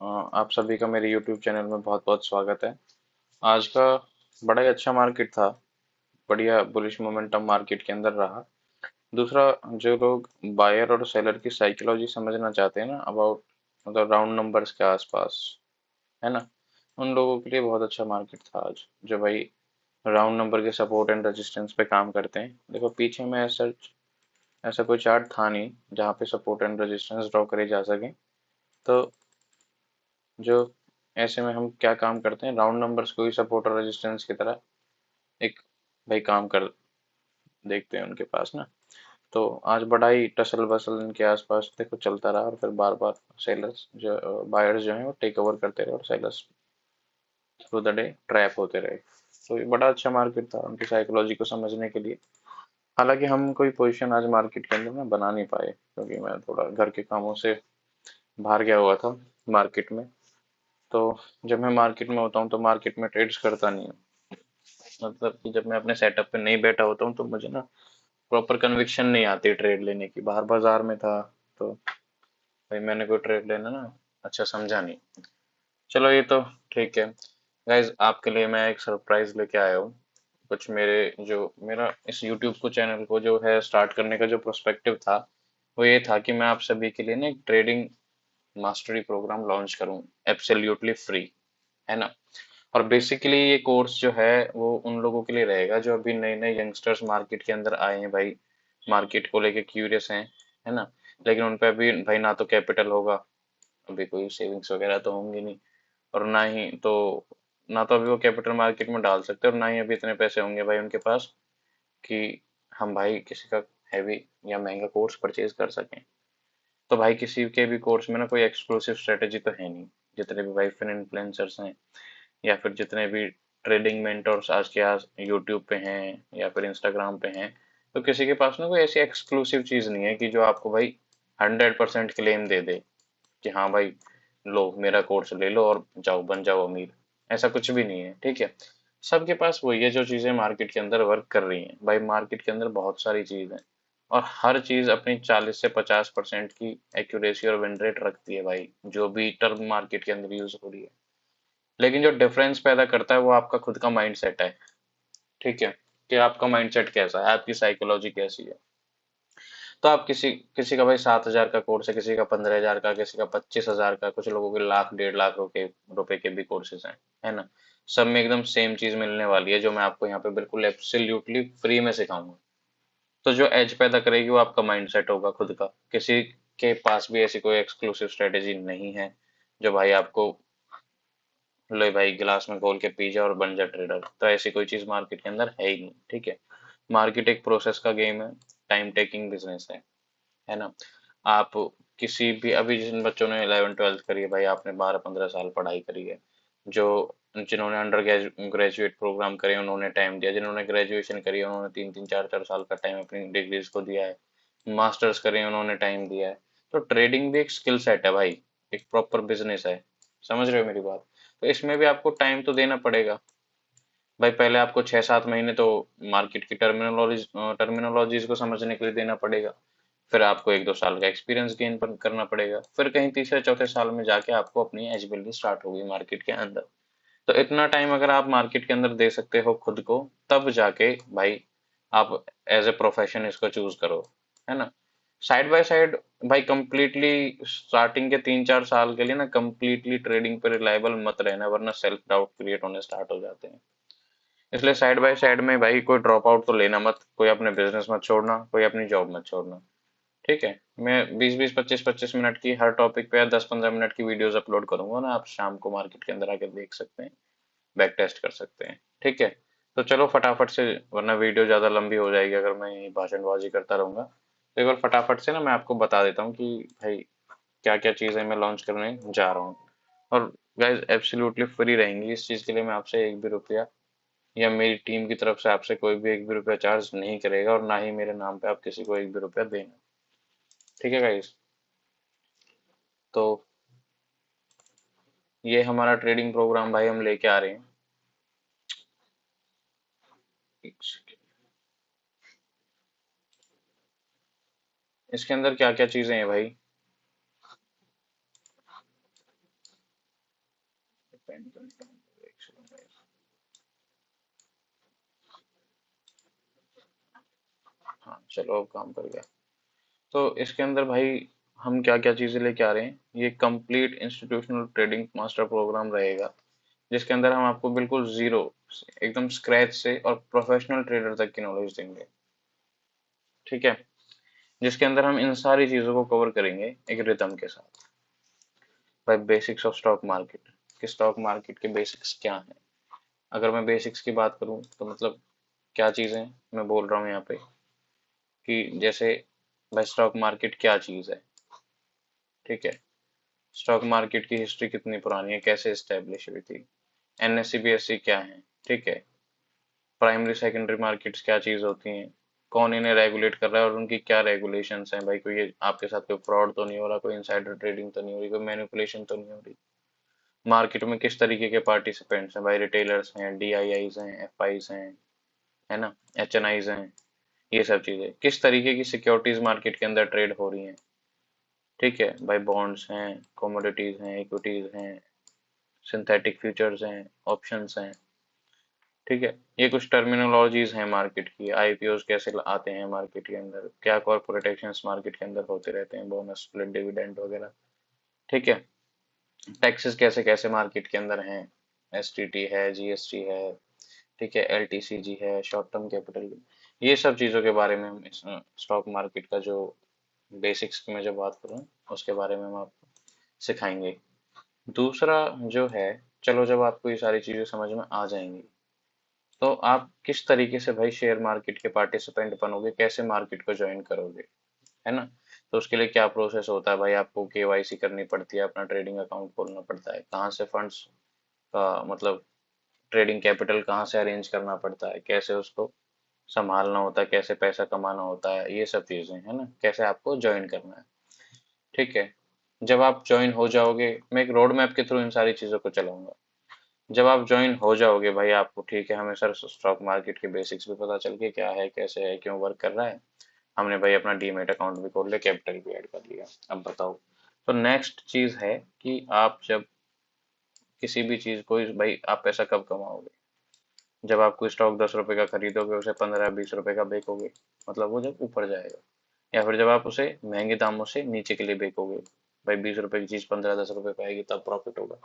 आप सभी का मेरे YouTube चैनल में बहुत बहुत स्वागत है। आज का बड़ा ही अच्छा मार्केट था। बढ़िया बुलिश मोमेंटम मार्केट के अंदर रहा। दूसरा, जो लोग बायर और सेलर की साइकोलॉजी समझना चाहते हैं ना, अबाउट मतलब राउंड नंबर्स के आसपास, है ना, उन लोगों के लिए बहुत अच्छा मार्केट था आज, जो भाई राउंड नंबर के सपोर्ट एंड रेजिस्टेंस पे काम करते हैं। देखो, पीछे में ऐसा ऐसा कोई चार्ट था नहीं जहाँ पे सपोर्ट एंड रेजिस्टेंस ड्रॉ करे जा सके। तो जो ऐसे में हम क्या काम करते हैं, राउंड नंबर्स को ही सपोर्ट और रेजिस्टेंस की तरह एक भाई काम कर देखते हैं उनके पास ना। तो आज बड़ा ही टसल बसल इनके आसपास देखो चलता रहा, और फिर बार बार सेलर्स जो बायर्स जो हैं वो टेक ओवर करते रहे, और sellers through the day trap होते रहे। तो ये बड़ा अच्छा मार्केट था उनकी साइकोलॉजी को समझने के लिए। हालांकि हम कोई पोजीशन आज मार्केट के अंदर ना बना नहीं पाए, क्योंकि मैं थोड़ा घर के कामों से बाहर गया हुआ था मार्केट में। तो जब मैं मार्केट में होता हूँ तो मार्केट में ट्रेड्स करता नहीं हूँ। मतलब कि जब मैं अपने सेटअप पे नहीं बैठा होता हूँ तो मुझे ना प्रॉपर कन्विक्शन नहीं आती ट्रेड लेने की। बाहर बाजार में था तो भाई मैंने कोई ट्रेड लेना ना अच्छा समझा नहीं। चलो ये तो ठीक है। गाइज, आपके लिए मैं एक सरप्राइज लेके आया हूँ। कुछ मेरे जो मेरा इस यूट्यूब को चैनल को जो है स्टार्ट करने का जो प्रोस्पेक्टिव था, वो ये था कि मैं आप सभी के लिए ना एक ट्रेडिंग मास्टरी प्रोग्राम लॉन्च करूँ, एब्सोल्युटली फ्री, है ना। और बेसिकली ये कोर्स जो है वो उन लोगों के लिए रहेगा जो अभी नए नए यंगस्टर्स मार्केट के अंदर आए हैं भाई, मार्केट को लेके क्यूरियस हैं, है ना। लेकिन उन पे अभी भाई ना तो कैपिटल होगा, अभी कोई सेविंग्स वगैरह तो होंगी नहीं, और ना तो अभी वो कैपिटल मार्केट में डाल सकते, और ना ही अभी इतने पैसे होंगे भाई उनके पास कि हम भाई किसी का हैवी या महंगा कोर्स परचेज कर सकें। तो भाई किसी के भी कोर्स में ना कोई एक्सक्लूसिव स्ट्रेटेजी तो है नहीं। जितने भी भाई फिन इन्फ्लुएंसर्स हैं, या फिर जितने भी ट्रेडिंग मेंटर्स आज के आज यूट्यूब पे हैं या फिर इंस्टाग्राम पे हैं, तो किसी के पास ना कोई ऐसी एक्सक्लूसिव चीज नहीं है कि जो आपको भाई 100% क्लेम दे दे कि हाँ भाई लो मेरा कोर्स ले लो और जाओ बन जाओ अमीर। ऐसा कुछ भी नहीं है, ठीक है। सबके पास वही है जो चीजें मार्केट के अंदर वर्क कर रही हैं। भाई मार्केट के अंदर बहुत सारी चीज है, और हर चीज अपनी 40 से 50% की एक्यूरेसी और विन रेट रखती है भाई, जो भी टर्म मार्केट के अंदर यूज हो रही है। लेकिन जो डिफरेंस पैदा करता है वो आपका खुद का माइंडसेट है, ठीक है। कि आपका माइंडसेट कैसा है, आपकी साइकोलॉजी कैसी है। तो आप किसी किसी का भाई 7,000 का कोर्स है, किसी का 15,000 का, किसी का 25,000 का, कुछ लोगों के लाख 1.5 लाख रुपए के भी कोर्सेज हैं, है ना। सब में एकदम सेम चीज मिलने वाली है जो मैं आपको यहाँ पे बिल्कुल एब्सोल्युटली फ्री में सिखाऊंगा। तो जो एज पैदा करेगी वो आपका माइंडसेट होगा खुद का। किसी के पास भी ऐसी कोई एक्सक्लूसिव स्ट्रेटेजी नहीं है जो भाई आपको लो भाई गिलास में घोल के पी जा और बन जा ट्रेडर। तो ऐसी कोई चीज मार्केट के अंदर है ही नहीं, ठीक है। मार्केट एक प्रोसेस का गेम है, टाइम टेकिंग बिजनेस है ना। आप किसी भी अभी जिन बच्चों ने 11th 12th करी है भाई, आपने 12 15 साल पढ़ाई करी है। जो जिन्होंने अंडर ग्रेजुएट प्रोग्राम करे उन्होंने टाइम दिया, जिन्होंने ग्रेजुएशन करी है उन्होंने 3 3 4 4 साल का टाइम अपनी डिग्रीज को दिया है, मास्टर्स करे हैं, उन्होंने टाइम दिया है। तो ट्रेडिंग भी एक स्किल सेट है भाई, एक प्रॉपर बिजनेस है। समझ रहे हो मेरी बात। तो इसमें भी आपको टाइम तो देना पड़ेगा भाई। पहले आपको 6 7 महीने तो मार्केट की टर्मिनोलॉजीज को समझने के लिए देना पड़ेगा। फिर आपको 1 2 साल का एक्सपीरियंस गेन करना पड़ेगा। फिर कहीं तीसरे चौथे साल में जाके आपको अपनी एज बिल्डिंग स्टार्ट होगी मार्केट के अंदर। तो इतना टाइम अगर आप मार्केट के अंदर दे सकते हो खुद को, तब जाके भाई आप एज ए प्रोफेशन इसको चूज करो, है ना। साइड बाय साइड भाई कंप्लीटली स्टार्टिंग के 3 4 साल के लिए ना कंप्लीटली ट्रेडिंग पे रिलायबल मत रहना, वरना सेल्फ डाउट क्रिएट होने स्टार्ट हो जाते हैं। इसलिए साइड बाय साइड में भाई कोई ड्रॉप आउट तो लेना मत, कोई अपने बिजनेस मत छोड़ना, कोई अपनी जॉब मत छोड़ना, ठीक है। मैं 20 20 25 25 मिनट की हर टॉपिक पे या 10 15 मिनट की वीडियोस अपलोड करूंगा ना, आप शाम को मार्केट के अंदर आके देख सकते हैं, बैक टेस्ट कर सकते हैं, ठीक है। तो चलो फटाफट से, वरना वीडियो ज्यादा लंबी हो जाएगी अगर मैं यही भाषणबाजी करता रहूंगा। तो एक बार फटाफट से ना मैं आपको बता देता हूँ कि भाई क्या क्या चीजें मैं लॉन्च करने जा रहा हूँ। और गाइज एब्सोल्युटली फ्री रहेंगी, इस चीज के लिए मैं आपसे एक भी रुपया या मेरी टीम की तरफ से आपसे कोई भी एक भी रुपया चार्ज नहीं करेगा, और ना ही मेरे नाम पे आप किसी को एक भी रुपया देना, ठीक है गाइज। तो ये हमारा ट्रेडिंग प्रोग्राम भाई हम लेके आ रहे हैं। एक सेकंड। इसके अंदर क्या क्या चीजें हैं भाई। पेन करता हूँ, एक सेकंड। हाँ चलो अब काम कर गया। तो इसके अंदर भाई हम क्या क्या चीजें लेके आ रहे हैं, ये complete institutional trading master program रहेगा, जिसके अंदर हम आपको बिल्कुल जीरो, एकदम स्क्रैच से और प्रोफेशनल ट्रेडर तक की नॉलेज देंगे। ठीक है, जिसके अंदर हम इन सारी चीजों को कवर करेंगे एक रिदम के साथ। भाई बेसिक्स ऑफ स्टॉक मार्केट, कि स्टॉक मार्केट के बेसिक्स क्या हैं। अगर मैं बेसिक्स की बात करूं तो मतलब क्या चीजें मैं बोल रहा हूँ यहाँ पे, कि जैसे भाई स्टॉक मार्केट क्या चीज है। ठीक है, स्टॉक मार्केट की हिस्ट्री कितनी पुरानी है, कैसे एस्टेब्लिश हुई थी, एनएससी बीएससी क्या है। ठीक है, प्राइमरी सेकेंडरी मार्केट्स क्या चीज होती हैं, कौन इन्हें रेगुलेट कर रहा है और उनकी क्या रेगुलेशंस हैं। भाई कोई आपके साथ कोई फ्रॉड तो नहीं हो रहा, कोई इनसाइडर ट्रेडिंग तो नहीं हो रही, कोई मैनिपुलेशन तो नहीं हो रही। मार्केट में किस तरीके के पार्टिसिपेंट्स हैं, भाई रिटेलर्स हैं, डीआईआईज हैं, एफआईज हैं, है ना, एचएनआईज हैं। ये सब चीजें किस तरीके की सिक्योरिटीज मार्केट के अंदर ट्रेड हो रही हैं। ठीक है भाई, बॉन्ड्स हैं, कमोडिटीज हैं, इक्विटीज हैं, सिंथेटिक फ्यूचर्स हैं, ऑप्शंस हैं। ठीक है, ये कुछ टर्मिनोलॉजीज हैं मार्केट की। आईपीओज कैसे आते हैं मार्केट के अंदर, क्या कॉर्पोरेट एक्शंस मार्केट के अंदर होते रहते हैं, बोनस स्प्लिट डिविडेंड वगैरह। ठीक है, टैक्सेस कैसे कैसे मार्केट के अंदर हैं, एसटीटी है, जीएसटी है। ठीक है, एलटीसीजी है, शॉर्ट टर्म कैपिटल। ये सब चीजों के बारे में हम इस स्टॉक मार्केट का जो बेसिक्स की मैं जब बात करूँ उसके बारे में हम आपको सिखाएंगे। दूसरा जो है, चलो जब आपको ये सारी चीजें समझ में आ जाएंगी तो आप किस तरीके से भाई शेयर मार्केट के पार्टिसिपेंट बनोगे, कैसे मार्केट को ज्वाइन करोगे, है ना। तो उसके लिए क्या प्रोसेस होता है भाई, आपको केवाईसी करनी पड़ती है, अपना ट्रेडिंग अकाउंट खोलना पड़ता है, कहाँ से फंड्स का मतलब ट्रेडिंग कैपिटल कहाँ से अरेंज करना पड़ता है, कैसे उसको संभालना होता है, कैसे पैसा कमाना होता है, ये सब चीजें है ना, कैसे आपको ज्वाइन करना है। ठीक है, जब आप ज्वाइन हो जाओगे, मैं एक रोड मैप के थ्रू इन सारी चीजों को चलाऊंगा। जब आप ज्वाइन हो जाओगे भाई, आपको ठीक है, हमें सर स्टॉक मार्केट के बेसिक्स भी पता चल गए, क्या है कैसे है क्यों वर्क कर रहा है, हमने भाई अपना डीमेट अकाउंट भी खोल लिया, कैपिटल भी ऐड कर लिया। अब बताओ, तो नेक्स्ट चीज है कि आप जब किसी भी चीज को भाई आप पैसा कब कमाओगे, जब आप कोई स्टॉक 10 रुपए का खरीदोगे, उसे 15-20 रुपए का बेचोगे, मतलब वो जब ऊपर जाएगा, या फिर जब आप उसे महंगे दामों से नीचे के लिए बेचोगे। भाई 20 रुपए की चीज 15-10 रुपए पे आएगी तब प्रॉफिट होगा।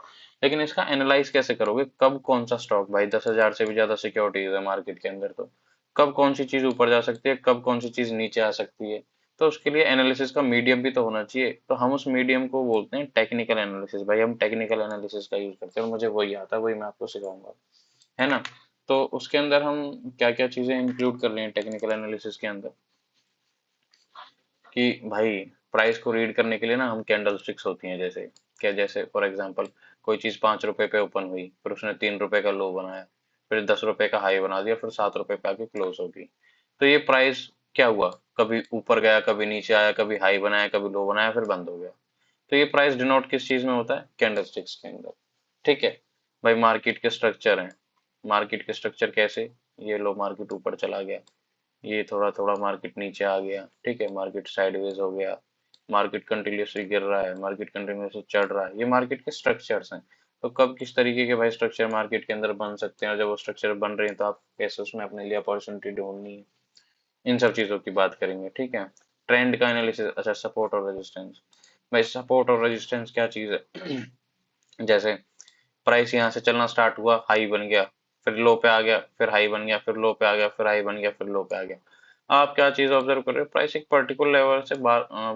लेकिन इसका एनालाइज कैसे करोगे, कब कौन सा स्टॉक, भाई 10,000 से भी ज्यादा सिक्योरिटीज है मार्केट के अंदर, तो कब कौन सी चीज ऊपर जा सकती है, कब कौन सी चीज नीचे आ सकती है। तो उसके लिए एनालिसिस का मीडियम भी तो होना चाहिए, तो हम उस मीडियम को बोलते हैं टेक्निकल एनालिसिस। भाई हम टेक्निकल एनालिसिस का यूज करते हैं और मुझे वही आता है, वही मैं आपको सिखाऊंगा, है ना। तो उसके अंदर हम क्या क्या चीजें इंक्लूड कर रहे हैं टेक्निकल एनालिसिस के अंदर, कि भाई प्राइस को रीड करने के लिए ना हम कैंडल स्टिक्स होती हैं, जैसे क्या, जैसे फॉर एग्जांपल कोई चीज 5 रुपए पे ओपन हुई, फिर उसने 3 रुपए का लो बनाया, फिर 10 रुपए का हाई बना दिया, फिर 7 रुपए पे आके क्लोज होगी। तो ये प्राइस क्या हुआ, कभी ऊपर गया, कभी नीचे आया, कभी हाई बनाया, कभी लो बनाया, फिर बंद हो गया। तो ये प्राइस डिनोट किस चीज में होता है, कैंडल स्टिक्स के अंदर। ठीक है भाई, मार्केट के स्ट्रक्चर हैं, मार्केट के स्ट्रक्चर कैसे, ये लो मार्केट ऊपर चला गया, ये थोड़ा थोड़ा मार्केट नीचे आ गया, ठीक है, मार्केट साइडवेज हो गया, मार्केट कंटिन्यूसली गिर रहा है, मार्केट कंटिन्यूसली चढ़ रहा है, ये मार्केट के स्ट्रक्चर्स हैं। तो कब किस तरीके के भाई स्ट्रक्चर मार्केट के अंदर बन सकते हैं, और जब वो स्ट्रक्चर बन रहे हैं तो आप कैसे उसमें अपने लिए अपॉर्चुनिटी ढूंढनी है, इन सब चीजों की बात करेंगे। ठीक है, ट्रेंड का एनालिसिस, अच्छा सपोर्ट और रेजिस्टेंस। भाई सपोर्ट और रेजिस्टेंस क्या चीज है जैसे प्राइस यहाँ से चलना स्टार्ट हुआ, हाई बन गया, फिर लो पे आ गया, फिर हाई बन गया, फिर लो पे आ गया, फिर हाई बन गया, फिर लो पे आ गया। आप क्या चीज ऑब्जर्व कर रहे हो, प्राइस एक पर्टिकुलर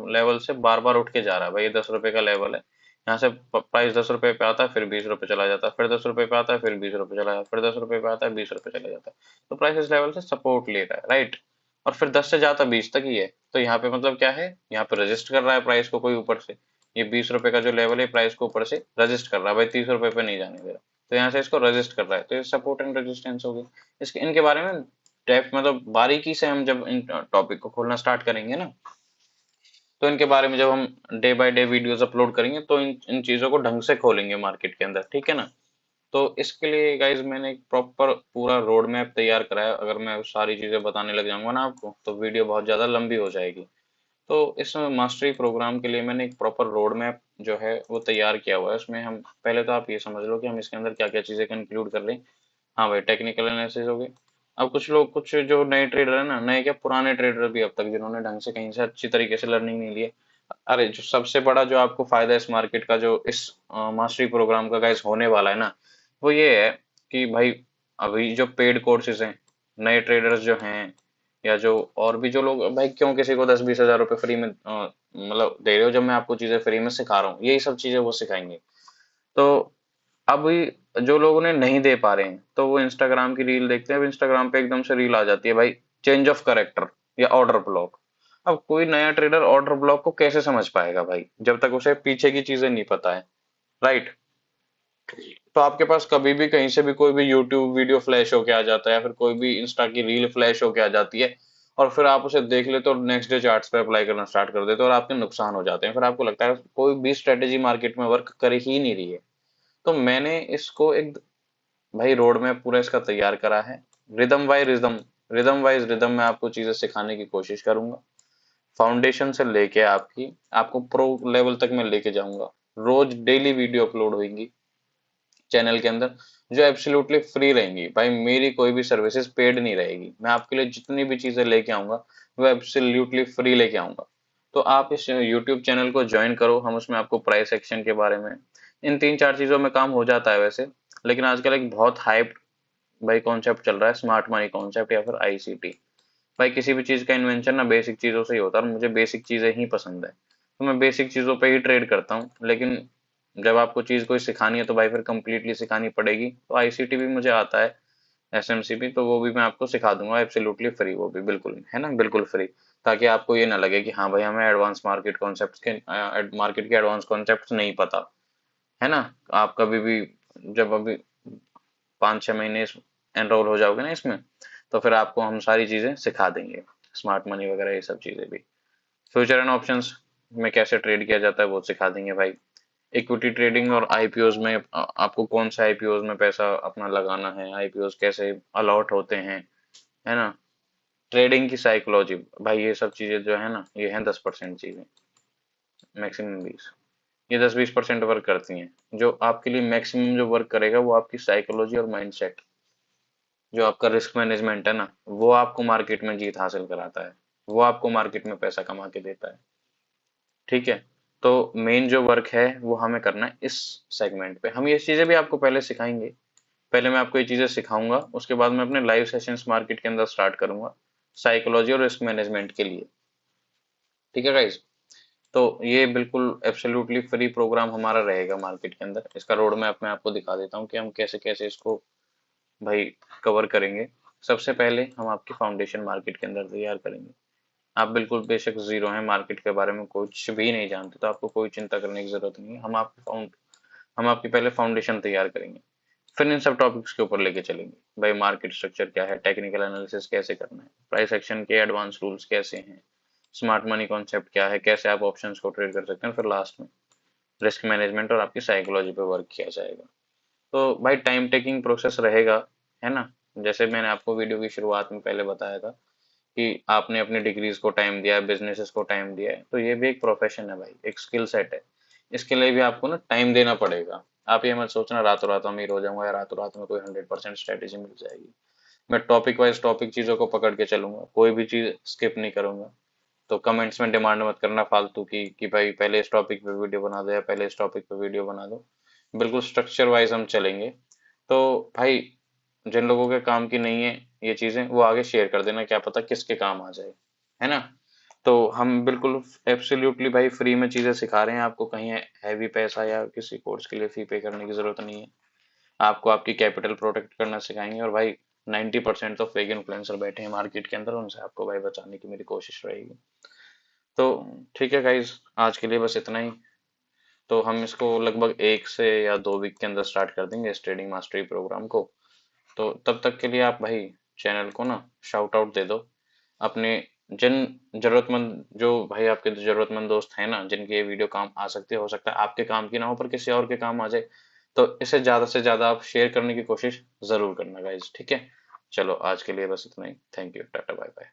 लेवल से बार बार उठ के जा रहा है। भाई ये 10 रुपए का लेवल है, यहाँ से प्राइस 10 रुपए पे आता है, फिर 20 रुपए चला जाता है, फिर 10 रुपए पे आता है, फिर 20 रुपए चला जाता है, फिर 10 रुपए पे आता है, 20 रुपए चला जाता है। तो प्राइस इस लेवल से सपोर्ट ले रहा है, राइट। और फिर 10 से जाता 20 तक ही है, तो यहाँ पे मतलब क्या है, यहाँ पे रजिस्ट कर रहा है प्राइस को कोई ऊपर से। ये 20 रुपए का जो लेवल है प्राइस को ऊपर से रजिस्ट कर रहा है, भाई 30 रुपए पे नहीं जाने दे रहा, तो यहाँ से इसको रजिस्ट कर रहा है, तो ये सपोर्ट एंड रेजिस्टेंस होगी। इसके इनके बारे में डेप्थ मतलब बारीकी से हम जब इन टॉपिक को खोलना स्टार्ट करेंगे ना, तो इनके बारे में जब हम day by day videos upload करेंगे तो इन चीजों को ढंग से खोलेंगे मार्केट के अंदर, ठीक है ना। तो इसके लिए गाइज मैंने एक प्रॉपर पूरा रोड मैप तैयार करा है। अगर मैं सारी चीजें बताने लग जाऊंगा ना आपको, तो वीडियो बहुत ज्यादा लंबी हो जाएगी। तो इस मास्टरी प्रोग्राम के लिए मैंने एक प्रॉपर रोड मैप जो है वो तैयार किया हुआ है। उसमें हम पहले तो आप ये समझ लो कि हम इसके अंदर क्या क्या चीजें इंक्लूड कर लें। हाँ भाई, टेक्निकल एनालिसिस हो गई। अब कुछ लोग, कुछ जो नए ट्रेडर है ना, नए क्या पुराने ट्रेडर भी अब तक जिन्होंने ढंग से कहीं से अच्छी तरीके से लर्निंग नहीं ली है, अरे जो सबसे बड़ा जो आपको फायदा है इस मार्केट का, जो इस मास्टरी प्रोग्राम का गाइस होने वाला है ना, वो ये है कि भाई अभी जो पेड कोर्सेज हैं, नए ट्रेडर्स जो हैं, या जो और भी जो लोग, भाई क्यों किसी को 10-20 हज़ार रुपए फ्री में मतलब दे रहे हो, जब मैं आपको चीजें फ्री में सिखा रहा हूँ, यही सब चीजें वो सिखाएंगे। तो अभी जो लोग उन्हें नहीं दे पा रहे हैं तो वो इंस्टाग्राम की रील देखते हैं। अब इंस्टाग्राम पे एकदम से रील आ जाती है भाई, चेंज ऑफ करेक्टर या ऑर्डर ब्लॉक। अब कोई नया ट्रेडर ऑर्डर ब्लॉक को कैसे समझ पाएगा भाई, जब तक उसे पीछे की चीजें नहीं पता है, राइट। तो आपके पास कभी भी कहीं से भी कोई भी यूट्यूब वीडियो फ्लैश होके आ जाता है, या फिर कोई भी इंस्टा की रील फ्लैश होके आ जाती है, और फिर आप उसे देख लेते हो और नेक्स्ट डे चार्ट्स पे अप्लाई करना स्टार्ट कर देते हो, और आपके नुकसान हो जाते हैं। फिर आपको लगता है कोई भी स्ट्रेटेजी मार्केट में वर्क कर ही नहीं रही है। तो मैंने इसको एक, भाई रोड मैप पूरा इसका तैयार करा है। Rhythm bye rhythm, rhythm wise rhythm में आपको चीजें सिखाने की कोशिश करूंगा। फाउंडेशन से लेके आपकी, आपको प्रो लेवल तक मैं लेके जाऊंगा। रोज डेली वीडियो अपलोड होंगी चैनल के अंदर, जो एब्सोल्युटली फ्री रहेंगी। भाई मेरी कोई भी सर्विसेज पेड नहीं रहेगी। मैं आपके लिए जितनी भी चीजें लेके आऊंगा वो एब्सोल्युटली फ्री लेके आऊंगा। तो आप इस यूट्यूब चैनल को ज्वाइन करो। हम उसमें आपको प्राइस एक्शन के बारे में, इन 3-4 चीजों में काम हो जाता है वैसे। लेकिन आजकल एक बहुत हाइप भाई कॉन्सेप्ट चल रहा है, स्मार्ट मनी कॉन्सेप्ट या फिर आईसीटी। भाई किसी भी चीज का इन्वेंशन ना बेसिक चीजों से ही होता है, और मुझे बेसिक चीजें ही पसंद है, तो मैं बेसिक चीजों पे ही ट्रेड करता हूँ। लेकिन जब आपको चीज कोई सिखानी है तो भाई फिर कंप्लीटली सिखानी पड़ेगी। तो आईसीटी भी मुझे आता है, एसएमसी भी, तो वो भी मैं आपको सिखा दूंगा एब्सोल्युटली फ्री, वो भी बिल्कुल है ना, बिल्कुल फ्री। ताकि आपको ये ना लगे कि हाँ भाई हमें एडवांस मार्केट कॉन्सेप्ट के, मार्केट के एडवांस कॉन्सेप्ट नहीं पता, है ना। आप कभी भी, जब अभी 5-6 महीने एनरोल हो जाओगे ना इसमें, तो फिर आपको हम सारी चीजें सिखा देंगे, स्मार्ट मनी वगैरह ये सब चीजें भी। फ्यूचर एंड ऑप्शंस में कैसे ट्रेड किया जाता है वो सिखा देंगे भाई। इक्विटी ट्रेडिंग और आईपीओज में आपको कौन से आईपीओज में पैसा अपना लगाना है, आईपीओज कैसे अलॉट होते हैं, है ना। ट्रेडिंग की साइकोलॉजी, भाई ये सब चीजें जो है ना, ये हैं 10% चीजें, मैक्सिमम 20। ये 10-20% वर्क करती हैं। जो आपके लिए मैक्सिमम जो वर्क करेगा वो आपकी साइकोलॉजी और माइंडसेट, जो आपका रिस्क मैनेजमेंट है ना, वो आपको मार्केट में जीत हासिल कराता है, वो आपको मार्केट में पैसा कमा के देता है। ठीक है। तो मेन जो वर्क है वो हमें करना है इस सेगमेंट पे। हम ये चीजें भी आपको पहले सिखाएंगे। पहले मैं आपको ये चीजें सिखाऊंगा, उसके बाद मैं अपने लाइव सेशंस मार्केट के अंदर स्टार्ट करूंगा, साइकोलॉजी और रिस्क मैनेजमेंट के लिए। ठीक है गाइज। तो ये बिल्कुल एब्सोल्युटली फ्री प्रोग्राम हमारा रहेगा मार्केट के अंदर। इसका रोड मैप मैं आपको दिखा देता हूँ कि हम कैसे कैसे इसको भाई कवर करेंगे। सबसे पहले हम आपकी फाउंडेशन मार्केट के अंदर तैयार करेंगे। आप बिल्कुल बेशक जीरो हैं, मार्केट के बारे में कुछ भी नहीं जानते, तो आपको कोई चिंता करने की जरूरत नहीं है। हम आपकी पहले फाउंडेशन तैयार करेंगे, फिर इन सब टॉपिक्स के ऊपर लेके चलेंगे। भाई मार्केट स्ट्रक्चर क्या है, टेक्निकल एनालिसिस कैसे करना है, प्राइस एक्शन के एडवांस रूल्स कैसे हैं, स्मार्ट मनी कॉन्सेप्ट क्या है, कैसे आप ऑप्शंस को ट्रेड कर सकते हैं, फिर लास्ट में रिस्क मैनेजमेंट और आपकी साइकोलॉजी पे वर्क किया जाएगा। तो भाई टाइम टेकिंग प्रोसेस रहेगा, है ना। जैसे मैंने आपको वीडियो की शुरुआत में पहले बताया था कि आपने अपनी डिग्रीज को टाइम दिया है, बिजनेसेस को टाइम दिया है, तो ये भी एक प्रोफेशन है भाई, एक स्किल सेट है। इसके लिए भी आपको ना टाइम देना पड़ेगा। आप ये मत सोचना रातों रात अमीर हो जाऊंगा या रातों रात में कोई 100% स्ट्रेटेजी मिल जाएगी। मैं टॉपिक वाइज टॉपिक चीजों को पकड़ के चलूंगा, कोई भी चीज स्किप नहीं करूंगा। तो कमेंट्स में डिमांड मत करना फालतू की कि भाई पहले इस टॉपिक पे वीडियो बना दो या पहले इस टॉपिक पे वीडियो बना दो। बिल्कुल स्ट्रक्चर वाइज हम चलेंगे। तो भाई जिन लोगों के काम की नहीं है ये चीजें, वो आगे शेयर कर देना, क्या पता किसके काम आ जाए, है ना। तो हम बिल्कुल एब्सोल्युटली भाई फ्री में चीजें सिखा रहे हैं आपको, कहीं हैवी पैसा या किसी कोर्स के लिए फी पे करने की जरूरत नहीं है। आपको आपकी कैपिटल प्रोटेक्ट करना सिखाएंगे। और भाई 90% तो फेक इन्फ्लुएंसर बैठे हैं मार्केट के अंदर, उनसे आपको भाई बचाने की मेरी कोशिश रहेगी। तो ठीक है गाइज, आज के लिए बस इतना ही। तो हम इसको लगभग 1 से या 2 वीक के अंदर स्टार्ट कर देंगे इस ट्रेडिंग मास्टरी प्रोग्राम को। तो तब तक के लिए आप भाई चैनल को ना शाउट आउट दे दो अपने जिन जरूरतमंद, जो भाई आपके जरूरतमंद दोस्त हैं ना, जिनकी ये वीडियो काम आ सकती है। हो सकता है आपके काम की ना हो पर किसी और के काम आ जाए, तो इसे ज्यादा से ज्यादा आप शेयर करने की कोशिश जरूर करना गाइज, ठीक है। चलो आज के लिए बस इतना ही। Thank you, tata bye bye.